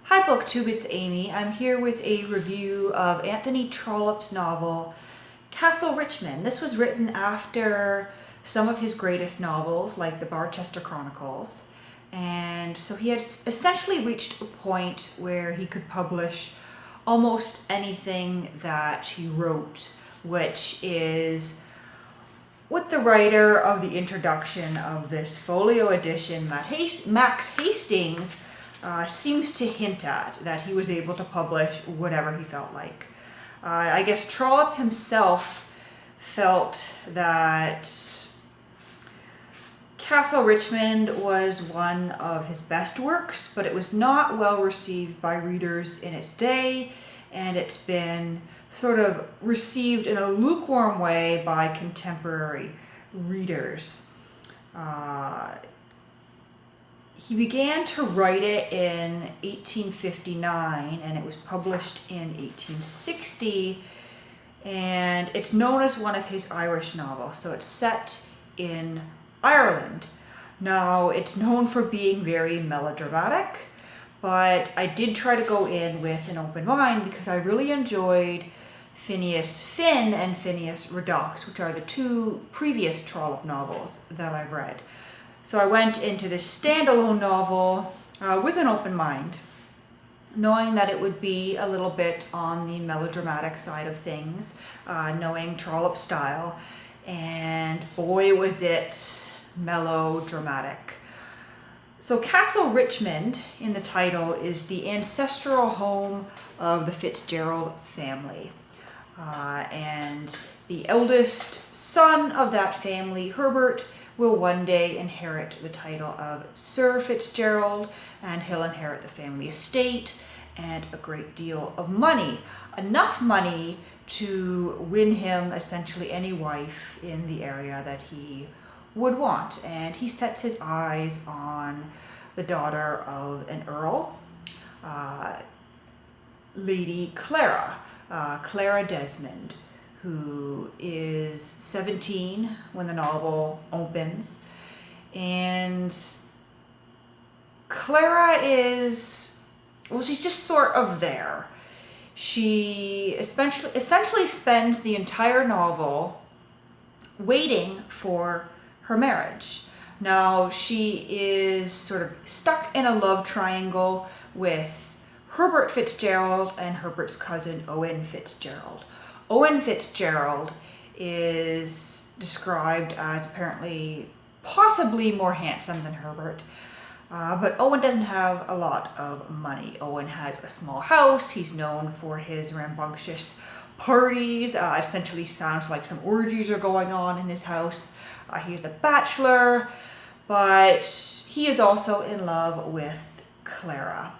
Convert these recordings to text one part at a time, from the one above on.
Hi BookTube, it's Amy. I'm here with a review of Anthony Trollope's novel, Castle Richmond. This was written after some of his greatest novels, like the Barchester Chronicles. And so he had essentially reached a point where he could publish almost anything that he wrote, which is what the writer of the introduction of this folio edition, Max Hastings, seems to hint at, that he was able to publish whatever he felt like. I guess Trollope himself felt that Castle Richmond was one of his best works, but it was not well received by readers in its day, and it's been sort of received in a lukewarm way by contemporary readers. He began to write it in 1859 and it was published in 1860, and it's known as one of his Irish novels, so it's set in Ireland. Now, it's known for being very melodramatic, but I did try to go in with an open mind because I really enjoyed Phineas Finn and Phineas Redux, which are the two previous Trollope novels that I've read. So I went into this standalone novel with an open mind, knowing that it would be a little bit on the melodramatic side of things, knowing Trollope's style, and boy was it melodramatic. So Castle Richmond in the title is the ancestral home of the Fitzgerald family. And the eldest son of that family, Herbert, will one day inherit the title of Sir Fitzgerald, and he'll inherit the family estate and a great deal of money. Enough money to win him essentially any wife in the area that he would want. And he sets his eyes on the daughter of an earl, Lady Clara, Clara Desmond, who is 17 when the novel opens. And Clara is, well, she's just sort of there. She essentially spends the entire novel waiting for her marriage. Now, she is sort of stuck in a love triangle with Herbert Fitzgerald and Herbert's cousin Owen Fitzgerald. Owen Fitzgerald is described as apparently possibly more handsome than Herbert, but Owen doesn't have a lot of money. Owen has a small house. He's known for his rambunctious parties. Essentially sounds like some orgies are going on in his house. He's a bachelor, but he is also in love with Clara.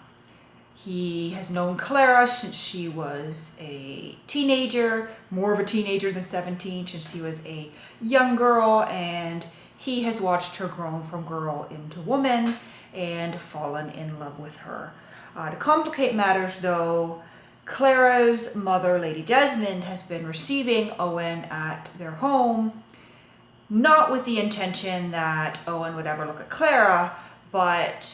He has known Clara since she was a teenager, more of a teenager than 17, since she was a young girl, and he has watched her grow from girl into woman and fallen in love with her. To complicate matters, though, Clara's mother, Lady Desmond, has been receiving Owen at their home, not with the intention that Owen would ever look at Clara, but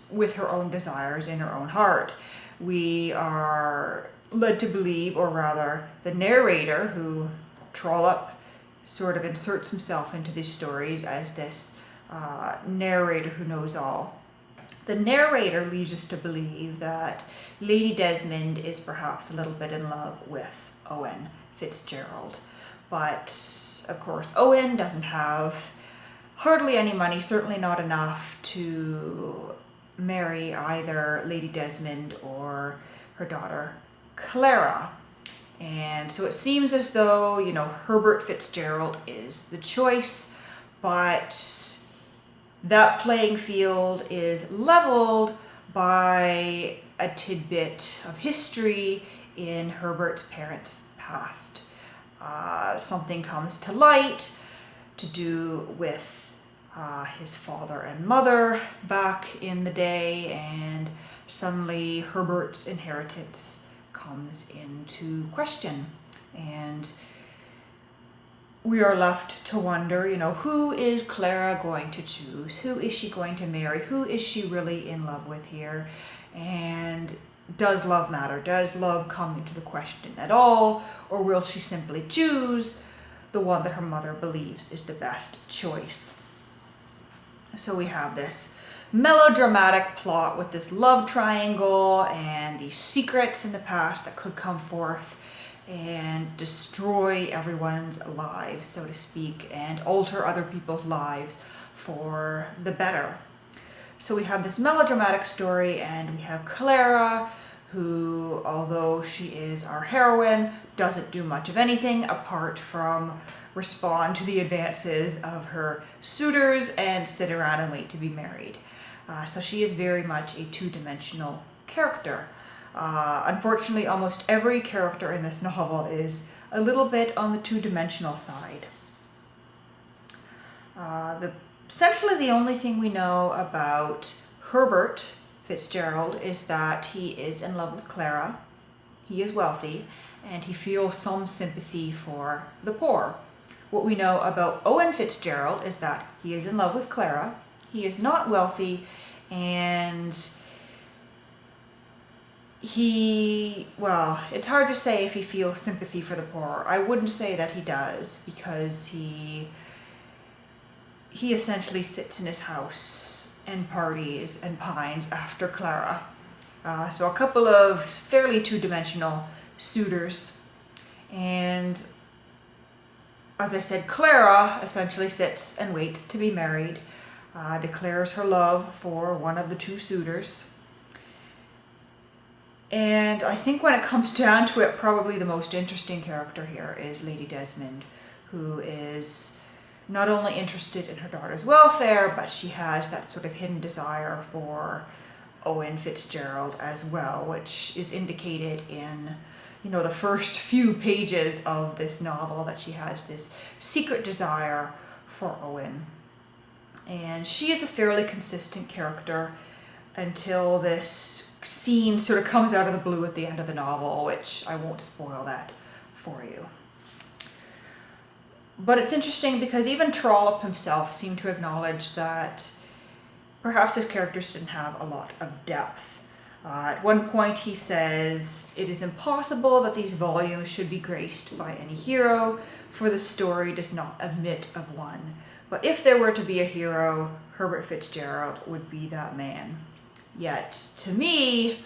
with her own desires in her own heart. We are led to believe, or rather the narrator, who Trollope sort of inserts himself into these stories as this narrator who knows all. The narrator leads us to believe that Lady Desmond is perhaps a little bit in love with Owen Fitzgerald. But of course Owen doesn't have hardly any money, certainly not enough to marry either Lady Desmond or her daughter Clara. And so it seems as though, Herbert Fitzgerald is the choice, but that playing field is leveled by a tidbit of history in Herbert's parents' past. Something comes to light to do with his father and mother back in the day, and suddenly Herbert's inheritance comes into question. And we are left to wonder, who is Clara going to choose? Who is she going to marry? Who is she really in love with here? And does love matter? Does love come into the question at all? Or will she simply choose the one that her mother believes is the best choice? So we have this melodramatic plot with this love triangle and these secrets in the past that could come forth and destroy everyone's lives, so to speak, and alter other people's lives for the better. So we have this melodramatic story, and we have Clara, who, although she is our heroine, doesn't do much of anything apart from respond to the advances of her suitors and sit around and wait to be married. So she is very much a two-dimensional character. Unfortunately, almost every character in this novel is a little bit on the two-dimensional side. Essentially, the only thing we know about Herbert Fitzgerald is that he is in love with Clara, he is wealthy, and he feels some sympathy for the poor. What we know about Owen Fitzgerald is that he is in love with Clara, he is not wealthy, and it's hard to say if he feels sympathy for the poor. I wouldn't say that he does, because he essentially sits in his house and parties and pines after Clara. So a couple of fairly two-dimensional suitors. And as I said, Clara essentially sits and waits to be married, declares her love for one of the two suitors. And I think when it comes down to it, probably the most interesting character here is Lady Desmond, who is not only interested in her daughter's welfare, but she has that sort of hidden desire for Owen Fitzgerald as well, which is indicated in, the first few pages of this novel, that she has this secret desire for Owen. And she is a fairly consistent character until this scene sort of comes out of the blue at the end of the novel, which I won't spoil that for you. But it's interesting because even Trollope himself seemed to acknowledge that perhaps his characters didn't have a lot of depth. At one point he says, "It is impossible that these volumes should be graced by any hero, for the story does not admit of one. But if there were to be a hero, Herbert Fitzgerald would be that man." Yet, to me,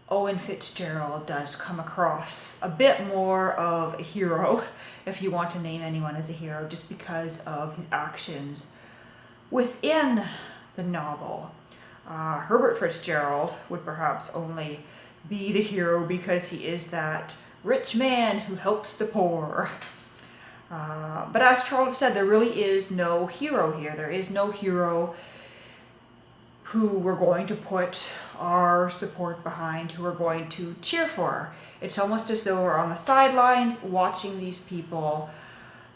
Owen Fitzgerald does come across a bit more of a hero, if you want to name anyone as a hero, just because of his actions within the novel. Herbert Fitzgerald would perhaps only be the hero because he is that rich man who helps the poor. But as Trollope said, there really is no hero here. There is no hero who we're going to put our support behind, who we're going to cheer for. It's almost as though we're on the sidelines watching these people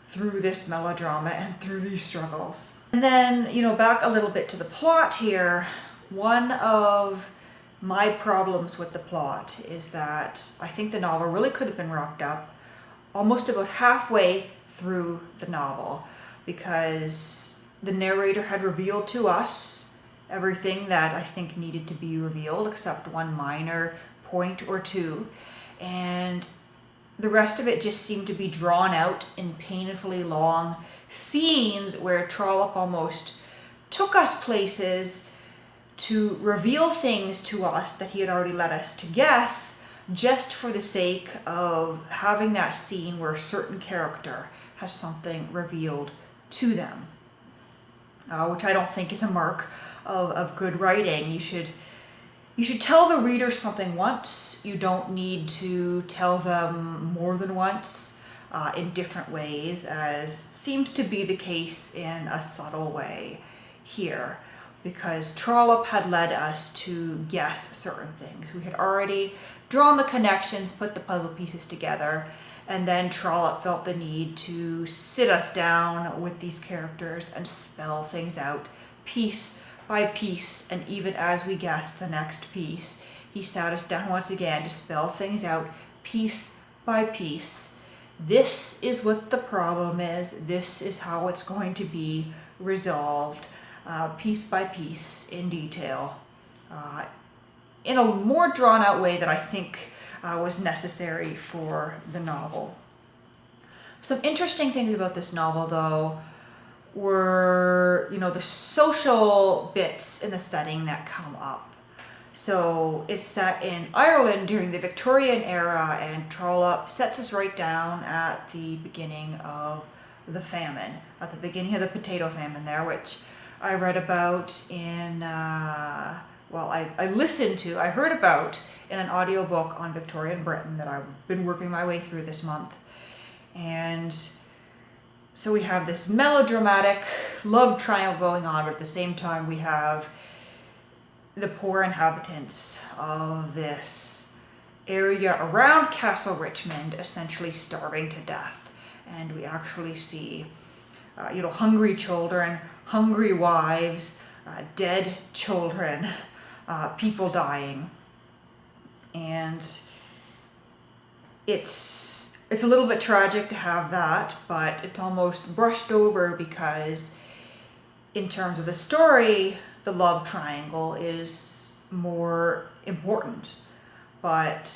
through this melodrama and through these struggles. And then, back a little bit to the plot here. One of my problems with the plot is that I think the novel really could have been wrapped up almost about halfway through the novel, because the narrator had revealed to us everything that I think needed to be revealed, except one minor point or two, and the rest of it just seemed to be drawn out in painfully long scenes where Trollope almost took us places to reveal things to us that he had already led us to guess, just for the sake of having that scene where a certain character has something revealed to them, which I don't think is a mark of good writing. You should tell the reader something once. You don't need to tell them more than once in different ways, as seems to be the case in a subtle way here, because Trollope had led us to guess certain things. We had already drawn the connections, put the puzzle pieces together, and then Trollope felt the need to sit us down with these characters and spell things out piece by piece. And even as we guessed the next piece, he sat us down once again to spell things out piece by piece. this is what the problem is, this is how it's going to be resolved, piece by piece, in detail, in a more drawn out way that I think was necessary for the novel. Some interesting things about this novel, though, were, the social bits in the setting that come up. So it's set in Ireland during the Victorian era, and Trollope sets us right down at the beginning of the famine, at the beginning of the potato famine there, which I read about in, I heard about in an audiobook on Victorian Britain that I've been working my way through this month. And so we have this melodramatic love triangle going on, but at the same time we have the poor inhabitants of this area around Castle Richmond essentially starving to death. And we actually see, hungry children, hungry wives, dead children, people dying. And it's a little bit tragic to have that, but it's almost brushed over because in terms of the story, the love triangle is more important. But,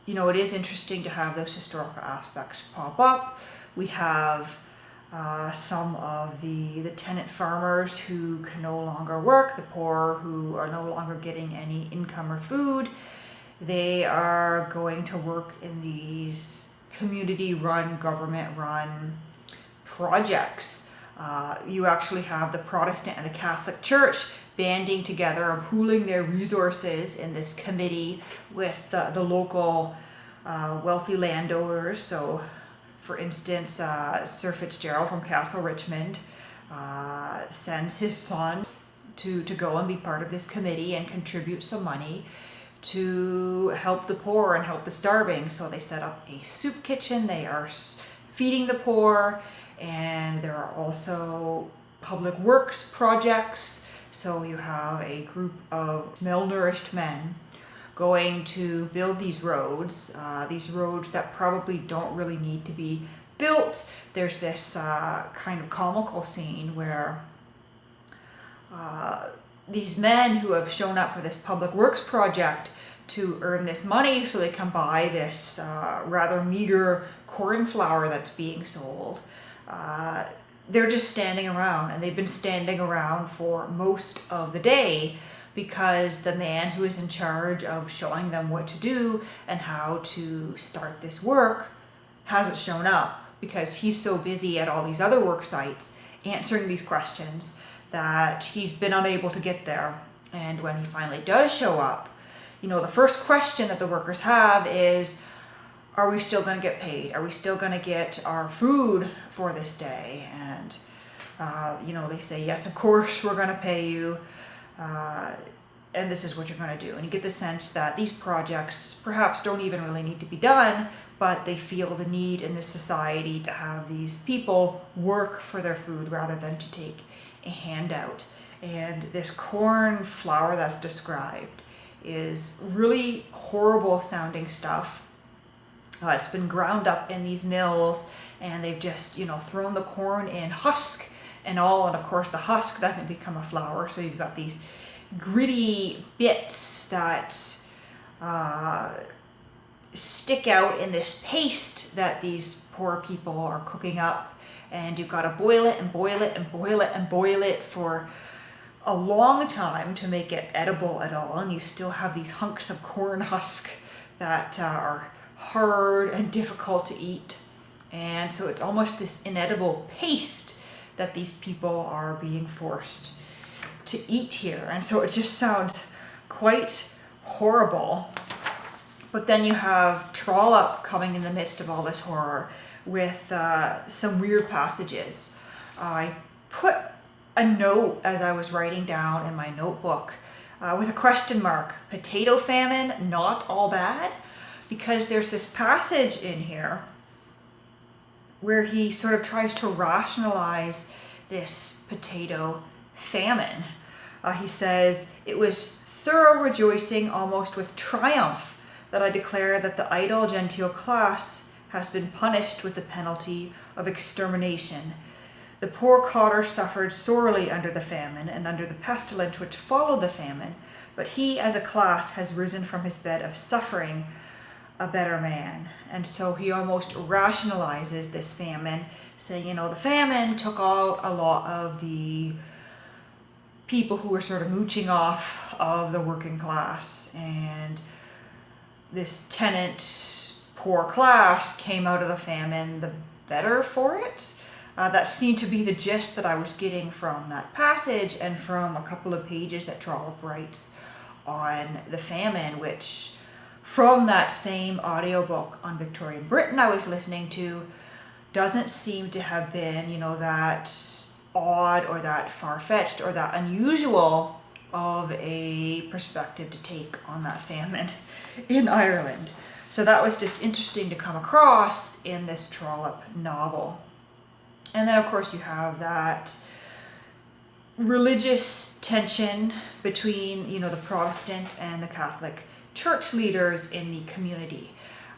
it is interesting to have those historical aspects pop up. We have some of the tenant farmers who can no longer work, the poor who are no longer getting any income or food. They are going to work in these community-run, government-run projects. You actually have the Protestant and the Catholic Church banding together and pooling their resources in this committee with the local wealthy landowners. So, for instance, Sir Fitzgerald from Castle Richmond sends his son to go and be part of this committee and contribute some money to help the poor and help the starving. So they set up a soup kitchen, they are feeding the poor, and there are also public works projects. So you have a group of malnourished men going to build these roads that probably don't really need to be built. There's this kind of comical scene where these men who have shown up for this public works project to earn this money so they can buy this rather meager corn flour that's being sold, they're just standing around, and they've been standing around for most of the day because the man who is in charge of showing them what to do and how to start this work hasn't shown up because he's so busy at all these other work sites answering these questions that he's been unable to get there. And when he finally does show up, the first question that the workers have is, are we still going to get paid? Are we still going to get our food for this day? And, they say, yes, of course, we're going to pay you. And this is what you're going to do. And you get the sense that these projects perhaps don't even really need to be done, but they feel the need in this society to have these people work for their food rather than to take a handout. And this corn flour that's described is really horrible sounding stuff. It's been ground up in these mills, and they've just, thrown the corn in husk and all, and of course the husk doesn't become a flour, so you've got these gritty bits that stick out in this paste that these poor people are cooking up, and you've got to boil it and boil it and boil it and boil it for a long time to make it edible at all, and you still have these hunks of corn husk that are hard and difficult to eat. And so it's almost this inedible paste that these people are being forced to eat here. And so it just sounds quite horrible. But then you have Trollope coming in the midst of all this horror with some weird passages. I put a note as I was writing down in my notebook with a question mark, potato famine, not all bad? Because there's this passage in here where he sort of tries to rationalize this potato famine. He says, "It was thorough rejoicing, almost with triumph, that I declare that the idle genteel class has been punished with the penalty of extermination. The poor cotter suffered sorely under the famine and under the pestilence which followed the famine, but he as a class has risen from his bed of suffering a better man. And so he almost rationalizes this famine, saying, the famine took out a lot of the people who were sort of mooching off of the working class, and this tenant poor class came out of the famine the better for it. That seemed to be the gist that I was getting from that passage and from a couple of pages that Trollope writes on the famine, which from that same audiobook on Victorian Britain I was listening to doesn't seem to have been, that odd or that far-fetched or that unusual of a perspective to take on that famine in Ireland. So that was just interesting to come across in this Trollope novel. And then, of course, you have that religious tension between, the Protestant and the Catholic church leaders in the community.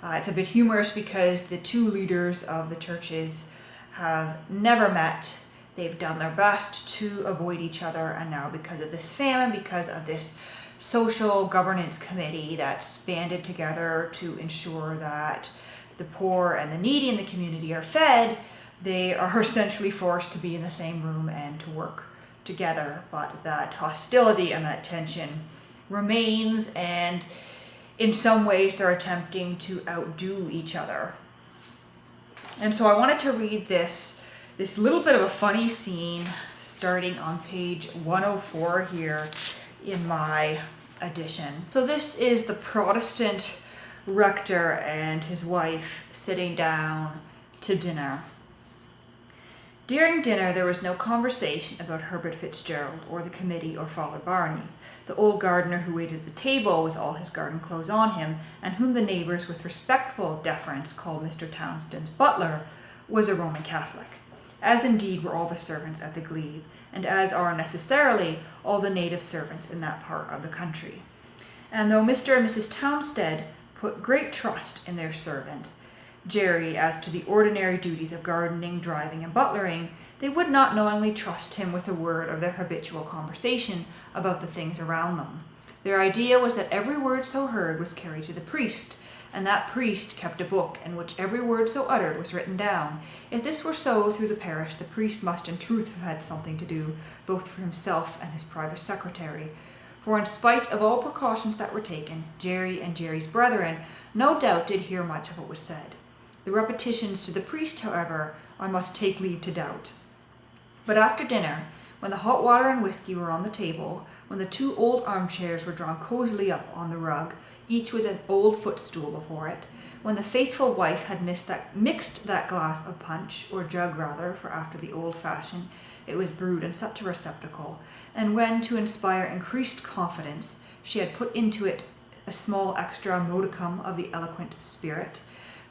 It's a bit humorous because the two leaders of the churches have never met. They've done their best to avoid each other, and now because of this famine, because of this social governance committee that's banded together to ensure that the poor and the needy in the community are fed, they are essentially forced to be in the same room and to work together. But that hostility and that tension remains, and in some ways they're attempting to outdo each other. And so I wanted to read this little bit of a funny scene starting on page 104 here in my edition. So this is the Protestant rector and his wife sitting down to dinner. During dinner there was no conversation about Herbert Fitzgerald or the committee or Father Barney. The old gardener who waited at the table with all his garden clothes on him, and whom the neighbours with respectful deference called Mr. Townsend's butler, was a Roman Catholic, as indeed were all the servants at the glebe, and as are necessarily all the native servants in that part of the country. And though Mr. and Mrs. Townsend put great trust in their servant, Jerry, as to the ordinary duties of gardening, driving, and butlering, they would not knowingly trust him with a word of their habitual conversation about the things around them. Their idea was that every word so heard was carried to the priest, and that priest kept a book in which every word so uttered was written down. If this were so through the parish, the priest must in truth have had something to do, both for himself and his private secretary. For in spite of all precautions that were taken, Jerry and Jerry's brethren no doubt did hear much of what was said. The repetitions to the priest, however, I must take leave to doubt. But after dinner, when the hot water and whiskey were on the table, when the two old armchairs were drawn cosily up on the rug, each with an old footstool before it, when the faithful wife had mixed that glass of punch, or jug rather, for after the old fashion it was brewed in such a receptacle, and when, to inspire increased confidence, she had put into it a small extra modicum of the eloquent spirit,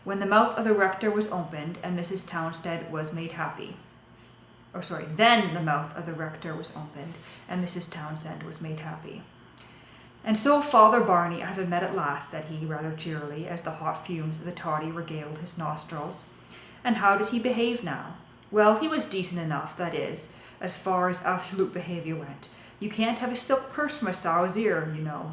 when the mouth of the rector was opened and Mrs. Townsend was made happy. Then the mouth of the rector was opened and Mrs. Townsend was made happy. And so Father Barney I have met at last, said he rather cheerily, as the hot fumes of the toddy regaled his nostrils. And how did he behave now? Well, he was decent enough, that is, as far as absolute behaviour went. You can't have a silk purse from a sow's ear, you know.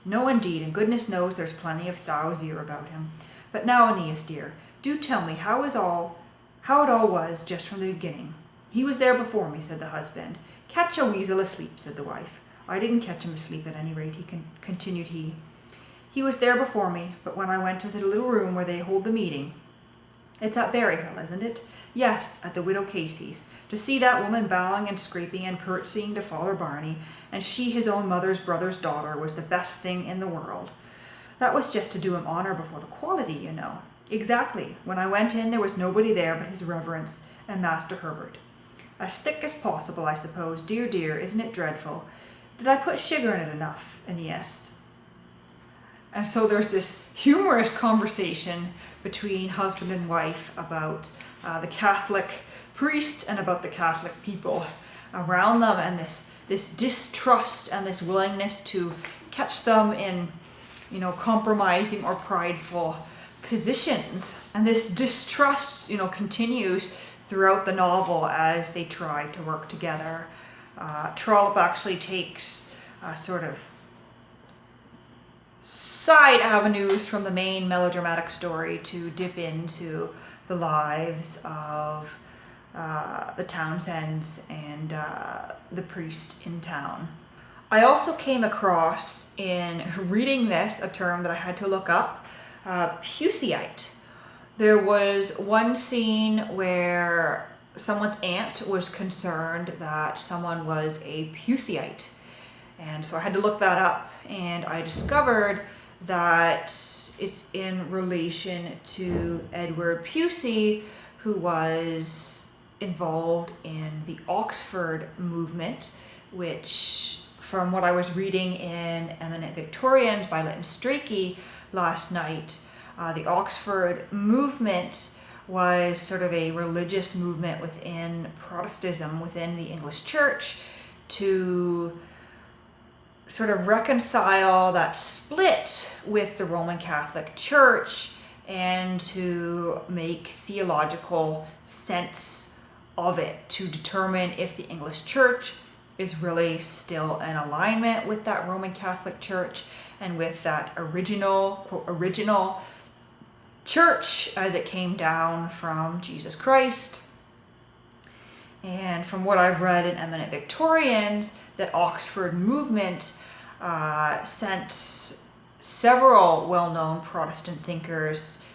No, indeed, and goodness knows there's plenty of sow's ear about him. But now, Aeneas, dear, do tell me how it all was just from the beginning. He was there before me, said the husband. Catch a weasel asleep, said the wife. I didn't catch him asleep at any rate, continued he. He was there before me, but when I went to the little room where they hold the meeting, it's at Berryhill, isn't it? Yes, at the widow Casey's, to see that woman bowing and scraping and curtsying to Father Barney, and she his own mother's brother's daughter, was the best thing in the world. That was just to do him honour before the quality, you know. Exactly. When I went in, there was nobody there but his reverence and Master Herbert. As thick as possible, I suppose. Dear, dear, isn't it dreadful? Did I put sugar in it enough? Aeneas? And so there's this humorous conversation between husband and wife about the Catholic priest and about the Catholic people around them, and this distrust and this willingness to catch them in, compromising or prideful positions. And this distrust, continues throughout the novel as they try to work together. Trollope actually takes sort of side avenues from the main melodramatic story to dip into the lives of the Townsends and the priest in town. I also came across, in reading this, a term that I had to look up, Puseyite. There was one scene where someone's aunt was concerned that someone was a Puseyite. And so I had to look that up, and I discovered that it's in relation to Edward Pusey, who was involved in the Oxford movement, which, from what I was reading in Eminent Victorians by Lytton Strachey last night, the Oxford movement was sort of a religious movement within Protestantism, within the English Church, to sort of reconcile that split with the Roman Catholic Church and to make theological sense of it, to determine if the English Church is really still in alignment with that Roman Catholic Church and with that original church as it came down from Jesus Christ. And from what I've read in Eminent Victorians, that Oxford movement sent several well-known Protestant thinkers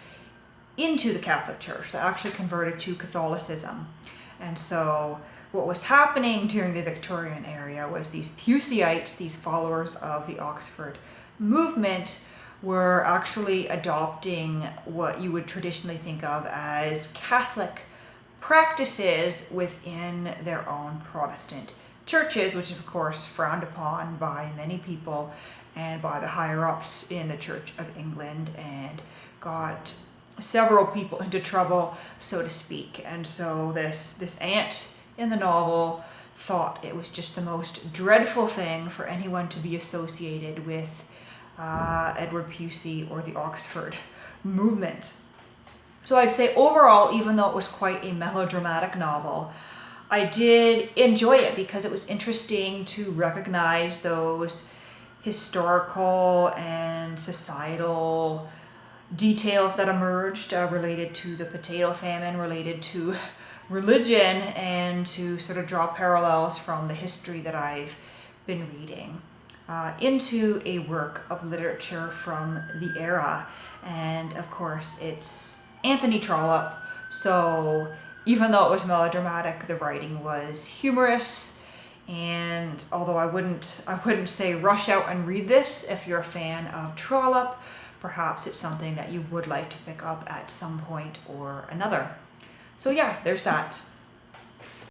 into the Catholic Church that actually converted to Catholicism. And so what was happening during the Victorian era was these Puseyites, these followers of the Oxford movement, were actually adopting what you would traditionally think of as Catholic practices within their own Protestant churches, which is of course frowned upon by many people and by the higher ups in the Church of England, and got several people into trouble, so to speak. And so this aunt in the novel thought it was just the most dreadful thing for anyone to be associated with Edward Pusey or the Oxford movement. So I'd say overall, even though it was quite a melodramatic novel, I did enjoy it because it was interesting to recognize those historical and societal details that emerged related to the potato famine, related to religion, and to sort of draw parallels from the history that I've been reading into a work of literature from the era. And of course, it's Anthony Trollope, so even though it was melodramatic, the writing was humorous. And although I wouldn't say rush out and read this if you're a fan of Trollope, perhaps it's something that you would like to pick up at some point or another. So yeah, there's that.